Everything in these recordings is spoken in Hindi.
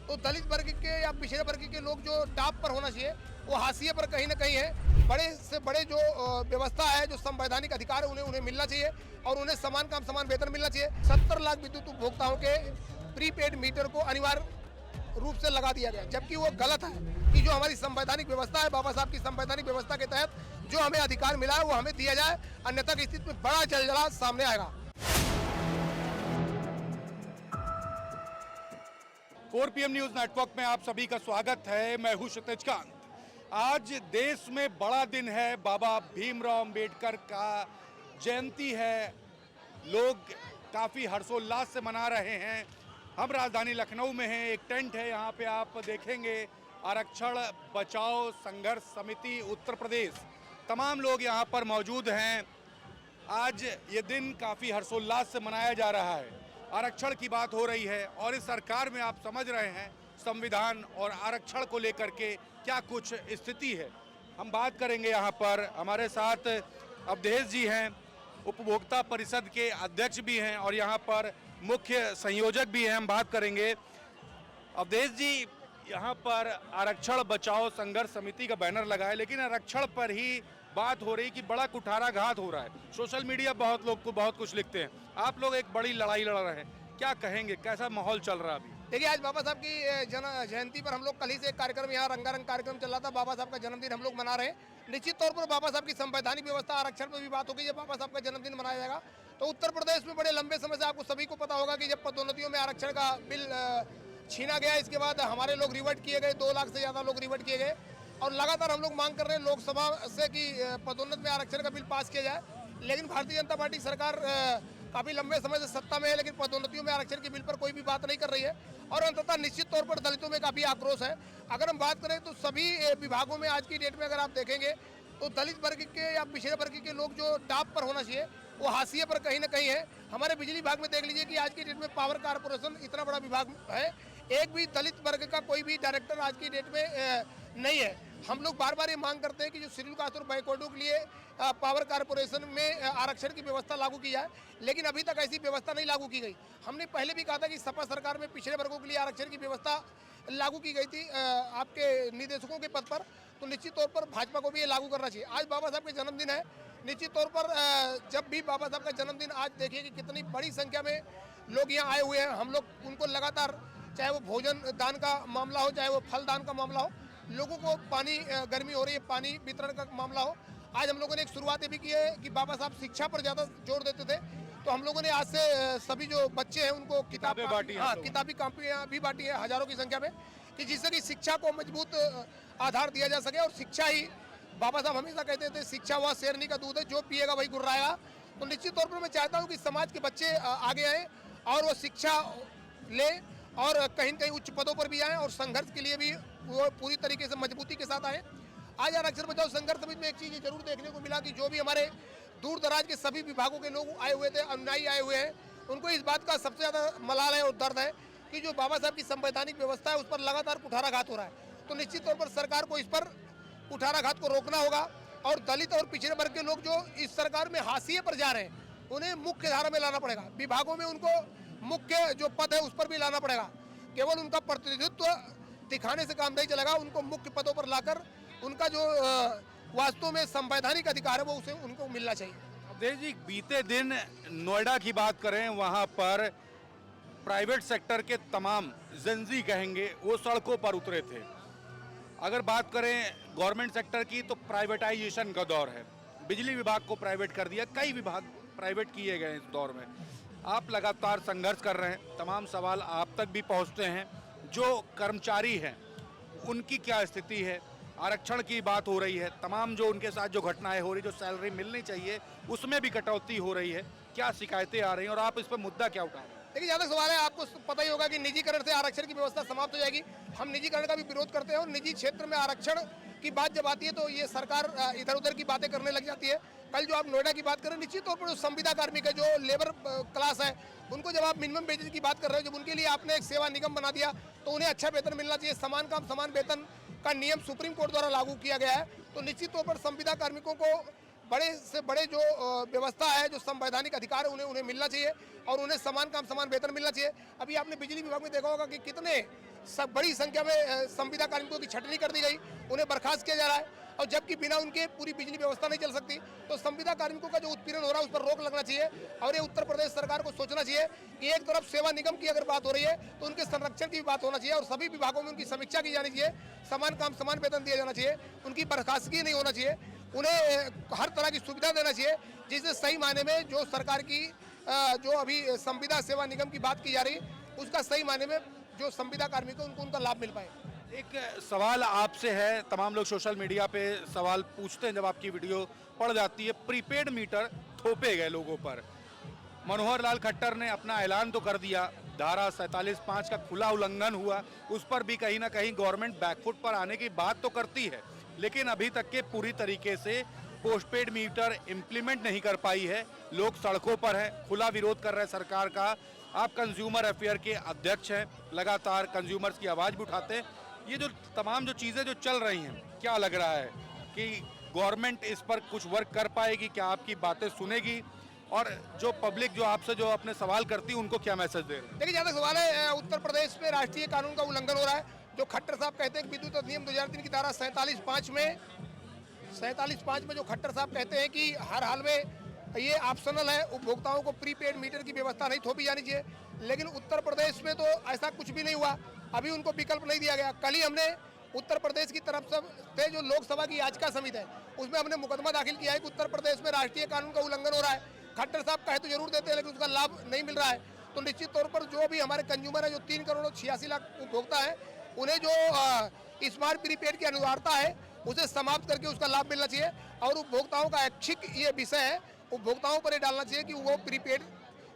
तो दलित वर्ग के या पिछड़े वर्ग के लोग जो टॉप पर होना चाहिए वो हाशिए पर कहीं ना कहीं है। बड़े से बड़े जो व्यवस्था है, जो संवैधानिक अधिकार है, उन्हें मिलना चाहिए और उन्हें समान काम समान वेतन मिलना चाहिए। 70 लाख विद्युत उपभोक्ताओं के प्रीपेड मीटर को अनिवार्य रूप से लगा दिया गया, जबकि वो गलत है कि जो हमारी संवैधानिक व्यवस्था है, बाबा साहब की संवैधानिक व्यवस्था के तहत जो हमें अधिकार मिला है वो हमें दिया जाए, अन्यथा की स्थिति में बड़ा जलजला सामने आएगा। 4 PM न्यूज नेटवर्क में आप सभी का स्वागत है। मैं हूं क्षितिज कांत। आज देश में बड़ा दिन है, बाबा भीमराव अंबेडकर का जयंती है। लोग काफ़ी हर्षोल्लास से मना रहे हैं। हम राजधानी लखनऊ में हैं, एक टेंट है, यहाँ पे आप देखेंगे आरक्षण बचाओ संघर्ष समिति उत्तर प्रदेश, तमाम लोग यहाँ पर मौजूद हैं। आज ये दिन काफ़ी हर्षोल्लास से मनाया जा रहा है। आरक्षण की बात हो रही है और इस सरकार में आप समझ रहे हैं संविधान और आरक्षण को लेकर के क्या कुछ स्थिति है। हम बात करेंगे यहाँ पर, हमारे साथ अवधेश जी हैं, उपभोक्ता परिषद के अध्यक्ष भी हैं और यहाँ पर मुख्य संयोजक भी हैं। हम बात करेंगे अवधेश जी, यहाँ पर आरक्षण बचाओ संघर्ष समिति का बैनर लगा है, लेकिन आरक्षण पर ही बात हो रही कि बड़ा कुठाराघात हो रहा है। सोशल मीडिया बहुत लोग को बहुत कुछ लिखते हैं, आप लोग एक बड़ी लड़ाई लड़ रहे हैं, क्या कहेंगे, कैसा माहौल चल रहा है अभी? देखिए, आज बाबा साहब की जयंती पर हम लोग कल ही से एक कार्यक्रम, यहाँ रंगारंग कार्यक्रम चल रहा था। बाबा साहब का जन्मदिन हम लोग मना रहे हैं। निश्चित तौर पर बाबा साहब की संवैधानिक व्यवस्था आरक्षण पर भी बात होगी। जब बाबा साहब का जन्मदिन मनाया जाएगा तो उत्तर प्रदेश में बड़े लंबे समय से आपको सभी को पता होगा कि जब पदोन्नतियों में आरक्षण का बिल छीना गया, इसके बाद हमारे लोग रिवर्ट किए गए, 2 लाख से ज़्यादा लोग रिवर्ट किए गए और लगातार हम लोग मांग कर रहे हैं लोकसभा से कि पदोन्नत में आरक्षण का बिल पास किया जाए। लेकिन भारतीय जनता पार्टी सरकार काफ़ी लंबे समय से सत्ता में है, लेकिन पदोन्नतियों में आरक्षण के बिल पर कोई भी बात नहीं कर रही है और अंततः निश्चित तौर पर दलितों में काफ़ी आक्रोश है। अगर हम बात करें तो सभी विभागों में आज की डेट में अगर आप देखेंगे तो दलित वर्ग के या पिछड़े वर्ग के लोग जो टॉप पर होना चाहिए वो हाशिए पर कहीं ना कहीं है। हमारे बिजली विभाग में देख लीजिए कि आज की डेट में पावर कारपोरेशन इतना बड़ा विभाग है, एक भी दलित वर्ग का कोई भी डायरेक्टर आज की डेट में नहीं है। हम लोग बार बार ये मांग करते हैं कि जो शेड्यूल कास्ट और बैकवर्डों के लिए पावर कारपोरेशन में आरक्षण की व्यवस्था लागू की जाए, लेकिन अभी तक ऐसी व्यवस्था नहीं लागू की गई। हमने पहले भी कहा था कि सपा सरकार में पिछड़े वर्गों के लिए आरक्षण की व्यवस्था लागू की गई थी आपके निदेशकों के पद पर, तो निश्चित तौर पर भाजपा को भी ये लागू करना चाहिए। आज बाबा साहब का जन्मदिन है, निश्चित तौर पर जब भी बाबा साहब का जन्मदिन, आज देखिए कि कितनी बड़ी संख्या में लोग यहाँ आए हुए हैं। हम लोग उनको लगातार, चाहे वो भोजन दान का मामला हो, चाहे वो फल दान का मामला हो, लोगों को पानी, गर्मी हो रही है, पानी वितरण का मामला हो। आज हम लोगों ने एक शुरुआत ये भी की है कि बाबा साहब शिक्षा पर ज़्यादा जोर देते थे, तो हम लोगों ने आज से सभी जो बच्चे हैं उनको किताबें बांटी, किताबी कापियाँ भी बांटी है हज़ारों की संख्या में, कि जिससे कि शिक्षा को मजबूत आधार दिया जा सके। और शिक्षा ही, बाबा साहब हमेशा कहते थे शिक्षा वह शेरनी का दूध है, जो पिएगा वही गुर्राएगा। तो निश्चित तौर पर मैं चाहता हूँ कि समाज के बच्चे आगे आएँ और वो शिक्षा लें और कहीं न कहीं उच्च पदों पर भी आएँ और संघर्ष के लिए भी वो पूरी तरीके से मजबूती के साथ आए। आज आरक्षण बचाओ संघर्ष समिति में एक चीज़ जरूर देखने को मिला कि जो भी हमारे दूर दराज के सभी विभागों के लोग आए हुए थे, अनुयायी आए हुए हैं, उनको इस बात का सबसे ज़्यादा मलाल है और दर्द है कि जो बाबा साहब की संवैधानिक व्यवस्था है उस पर लगातार कुठाराघात हो रहा है। तो निश्चित तौर पर सरकार को इस पर कुठाराघात को रोकना होगा और दलित और पिछड़े वर्ग के लोग जो इस सरकार में हाशिए पर जा रहे हैं उन्हें मुख्य धारा में लाना पड़ेगा। विभागों में उनको मुख्य जो पद है उस पर भी लाना पड़ेगा। केवल उनका प्रतिनिधित्व दिखाने से काम नहीं चलेगा, उनको मुख्य पदों पर लाकर उनका जो वास्तव में संवैधानिक अधिकार है वो उसे उनको मिलना चाहिए। अवधेश जी, बीते दिन नोएडा की बात करें, वहाँ पर प्राइवेट सेक्टर के तमाम जेंजी कहेंगे वो सड़कों पर उतरे थे। अगर बात करें गवर्नमेंट सेक्टर की तो प्राइवेटाइजेशन का दौर है, बिजली विभाग को प्राइवेट कर दिया, कई विभाग प्राइवेट किए गए इस दौर में। आप लगातार संघर्ष कर रहे हैं, तमाम सवाल आप तक भी पहुंचते हैं। जो कर्मचारी हैं उनकी क्या स्थिति है, आरक्षण की बात हो रही है, तमाम जो उनके साथ जो घटनाएं हो रही, जो सैलरी मिलनी चाहिए उसमें भी कटौती हो रही है, क्या शिकायतें आ रही हैं और आप इस पर मुद्दा क्या उठा रहे हैं? देखिए, जहाँ तक सवाल है, आपको पता ही होगा कि निजीकरण से आरक्षण की व्यवस्था समाप्त हो जाएगी। हम निजीकरण का भी विरोध करते हैं और निजी क्षेत्र में आरक्षण की बात जब आती है तो ये सरकार इधर उधर की बातें करने लग जाती है। कल जो आप नोएडा की बात करें, निश्चित तौर पर जो संविदा कार्मिक है, जो लेबर क्लास है, उनको जब आप मिनिमम वेजेज की बात कर रहे हो, जब उनके लिए आपने एक सेवा निगम बना दिया तो उन्हें अच्छा वेतन मिलना चाहिए। समान काम समान वेतन का नियम सुप्रीम कोर्ट द्वारा लागू किया गया है, तो निश्चित तौर पर संविदा कार्मिकों को बड़े से बड़े जो व्यवस्था है, जो संवैधानिक अधिकार है, उन्हें मिलना चाहिए और उन्हें समान काम समान वेतन मिलना चाहिए। अभी आपने बिजली विभाग में देखा होगा कि कितने सब बड़ी संख्या में संविदा कार्मिकों की छटनी कर दी गई, उन्हें बर्खास्त किया जा रहा है। और जबकि बिना उनके पूरी बिजली व्यवस्था नहीं चल सकती, तो संविदा कार्मिकों का जो उत्पीड़न हो रहा है उस पर रोक लगना चाहिए। और ये उत्तर प्रदेश सरकार को सोचना चाहिए कि एक तरफ सेवा निगम की अगर बात हो रही है तो उनके संरक्षण की भी बात होना चाहिए और सभी विभागों में उनकी समीक्षा की जानी चाहिए, समान काम समान वेतन दिया जाना चाहिए, उनकी बर्खास्तगी नहीं होना चाहिए, उन्हें हर तरह की सुविधा देना चाहिए, जिससे सही मायने में जो सरकार की जो अभी संविदा सेवा निगम की बात की जा रही है उसका सही मायने में जो संविदा कार्मिक है उनको उनका लाभ मिल पाए। एक सवाल आपसे है, तमाम लोग सोशल मीडिया पे सवाल पूछते हैं जब आपकी वीडियो पड़ जाती है, प्रीपेड मीटर थोपे गए लोगों पर। मनोहर लाल खट्टर ने अपना ऐलान तो कर दिया, धारा 47(5) का खुला उल्लंघन हुआ, उस पर भी कहीं ना कहीं गवर्नमेंट बैकफुट पर आने की बात तो करती है, लेकिन अभी तक के पूरी तरीके से पोस्टपेड मीटर इम्प्लीमेंट नहीं कर पाई है। लोग सड़कों पर हैं, खुला विरोध कर रहे हैं सरकार का। आप कंज्यूमर अफेयर के अध्यक्ष हैं, लगातार कंज्यूमर्स की आवाज़ भी उठाते हैं। ये जो तमाम जो चीज़ें जो चल रही हैं, क्या लग रहा है कि गवर्नमेंट इस पर कुछ वर्क कर पाएगी? क्या आपकी बातें सुनेगी? और जो पब्लिक जो आपसे जो अपने सवाल करती है उनको क्या मैसेज दे रहे हैं? देखिए, जहाँ तक सवाल है, उत्तर प्रदेश में राष्ट्रीय कानून का उल्लंघन हो रहा है। जो खट्टर साहब कहते हैं कि विद्युत अधिनियम 2003 की धारा 47(5) में जो खट्टर साहब कहते हैं कि हर हाल में ये ऑप्शनल है, उपभोक्ताओं को प्रीपेड मीटर की व्यवस्था नहीं थोपी जानी चाहिए, लेकिन उत्तर प्रदेश में तो ऐसा कुछ भी नहीं हुआ, अभी उनको विकल्प नहीं दिया गया। कल ही हमने उत्तर प्रदेश की तरफ से जो लोकसभा की याचिका समिति है उसमें हमने मुकदमा दाखिल किया है कि उत्तर प्रदेश में राष्ट्रीय कानून का उल्लंघन हो रहा है। खट्टर साहब कहे तो जरूर देते हैं लेकिन उसका लाभ नहीं मिल रहा है। तो निश्चित तौर पर जो भी हमारे कंज्यूमर है, जो 3,86,00,000 उपभोक्ता है, उन्हें जो स्मार्ट प्रीपेड की अनिवार्यता है उसे समाप्त करके उसका लाभ मिलना चाहिए। और उपभोक्ताओं का ऐच्छिक ये विषय है, उपभोक्ताओं पर ये डालना चाहिए कि वो प्रीपेड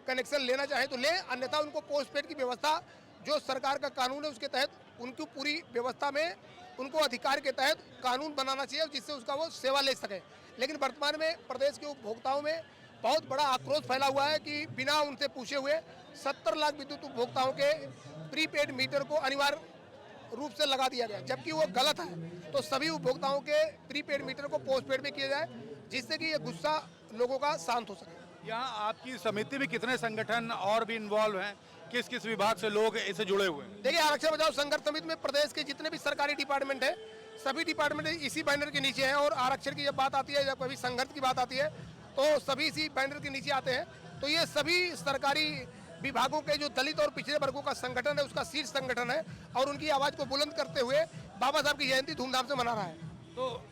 कनेक्शन लेना चाहे तो लें, अन्यथा उनको पोस्टपेड की व्यवस्था जो सरकार का कानून है उसके तहत उनकी पूरी व्यवस्था में उनको अधिकार के तहत कानून बनाना चाहिए जिससे उसका वो सेवा ले सके। लेकिन वर्तमान में प्रदेश के उपभोक्ताओं में बहुत बड़ा आक्रोश फैला हुआ है कि बिना उनसे पूछे हुए 70 लाख विद्युत उपभोक्ताओं के प्रीपेड मीटर को अनिवार्य रूप से लगा दिया गया, जबकि वो गलत है। तो सभी उपभोक्ताओं के प्रीपेड मीटर को पोस्टपेड में किया जाए जिससे कि ये गुस्सा लोगों का शांत हो सके। यहाँ आपकी समिति में कितने संगठन और भी इन्वॉल्व हैं? किस किस विभाग से लोग इससे जुड़े हुए हैं? देखिए, आरक्षण बचाओ संघर्ष समिति में प्रदेश के जितने भी सरकारी डिपार्टमेंट है, सभी डिपार्टमेंट इसी बैनर के नीचे हैं। और आरक्षण की जब बात आती है, जब कभी संघर्ष की बात आती है, तो सभी इसी बैनर के नीचे आते हैं। तो ये सभी सरकारी विभागों के जो दलित और पिछड़े वर्गों का संगठन है, उसका शीर्ष संगठन है और उनकी आवाज़ को बुलंद करते हुए बाबा साहब की जयंती धूमधाम से मना रहा है। तो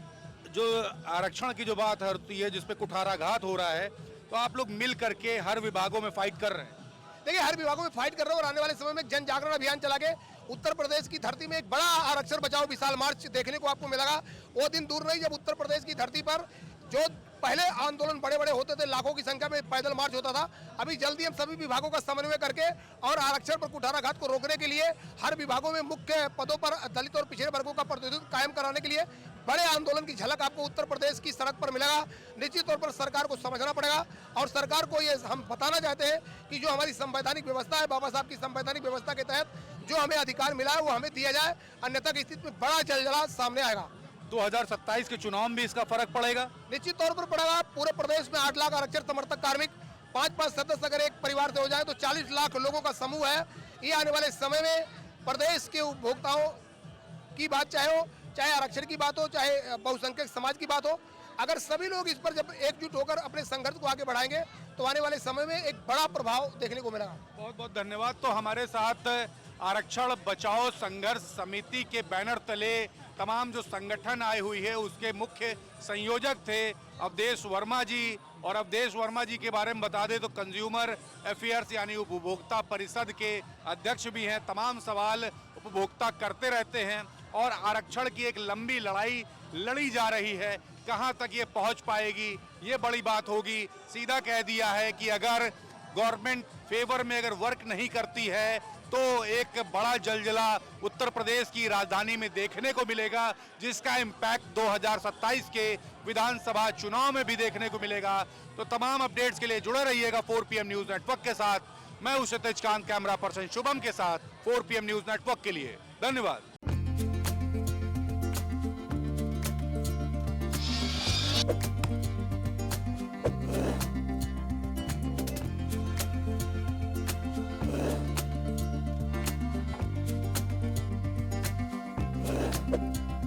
जो आरक्षण की जो बात होती है, जिसपे कुठाराघात हो रहा है, तो आप लोग मिल करके हर विभागों में फाइट कर रहे हैं? देखिए, हर विभागों में फाइट कर रहे हैं और आने वाले समय में जन जागरण अभियान चला के उत्तर प्रदेश की धरती में एक बड़ा आरक्षण बचाओ विशाल मार्च देखने को आपको मिलेगा। वो दिन दूर नहीं जब उत्तर प्रदेश की धरती पर जो पहले आंदोलन बड़े बड़े होते थे, लाखों की संख्या में पैदल मार्च होता था, अभी जल्दी हम सभी विभागों का समन्वय करके और आरक्षण पर कुठाराघात को रोकने के लिए हर विभागों में मुख्य पदों पर दलित और पिछड़े वर्गों का प्रतिनिधित्व कायम कराने के लिए बड़े आंदोलन की झलक आपको उत्तर प्रदेश की सड़क पर मिलेगा। निश्चित तौर पर सरकार को समझना पड़ेगा और सरकार को ये हम बताना चाहते हैं कि जो हमारी संवैधानिक व्यवस्था है, बाबा साहब की संवैधानिक व्यवस्था के तहत जो हमें अधिकार मिला है वो हमें दिया जाए, अन्यथा की स्थिति में बड़ा जलजला सामने आएगा। 2027 के चुनाव में इसका फर्क पड़ेगा? निश्चित तौर पर पड़ेगा। पूरे प्रदेश में 8 लाख आरक्षण समर्थक कार्मिक, 5-5 सदस्य अगर एक परिवार से हो जाए तो 40 लाख लोगों का समूह है। ये आने वाले समय में प्रदेश के उपभोक्ताओं की बात चाहे आरक्षण की बात हो, चाहे बहुसंख्यक समाज की बात हो, अगर सभी लोग इस पर जब एकजुट होकर अपने संघर्ष को आगे बढ़ाएंगे तो आने वाले समय में एक बड़ा प्रभाव देखने को मिलेगा। बहुत बहुत धन्यवाद। तो हमारे साथ आरक्षण बचाओ संघर्ष समिति के बैनर तले तमाम जो संगठन आए हुई है उसके मुख्य संयोजक थे अवधेश वर्मा जी। और अवधेश वर्मा जी के बारे में बता दें तो कंज्यूमर अफेयर्स यानी उपभोक्ता परिषद के अध्यक्ष भी हैं। तमाम सवाल उपभोक्ता करते रहते हैं और आरक्षण की एक लंबी लड़ाई लड़ी जा रही है। कहां तक ये पहुंच पाएगी, ये बड़ी बात होगी। सीधा कह दिया है कि अगर गवर्नमेंट फेवर में अगर वर्क नहीं करती है तो एक बड़ा जलजला उत्तर प्रदेश की राजधानी में देखने को मिलेगा, जिसका इम्पैक्ट 2027 के विधानसभा चुनाव में भी देखने को मिलेगा। तो तमाम अपडेट्स के लिए जुड़े रहिएगा 4 PM न्यूज़ नेटवर्क के साथ। मैं हूं क्षितिज कांत, कैमरा पर्सन शुभम के साथ 4 PM न्यूज़ नेटवर्क के लिए। धन्यवाद। है।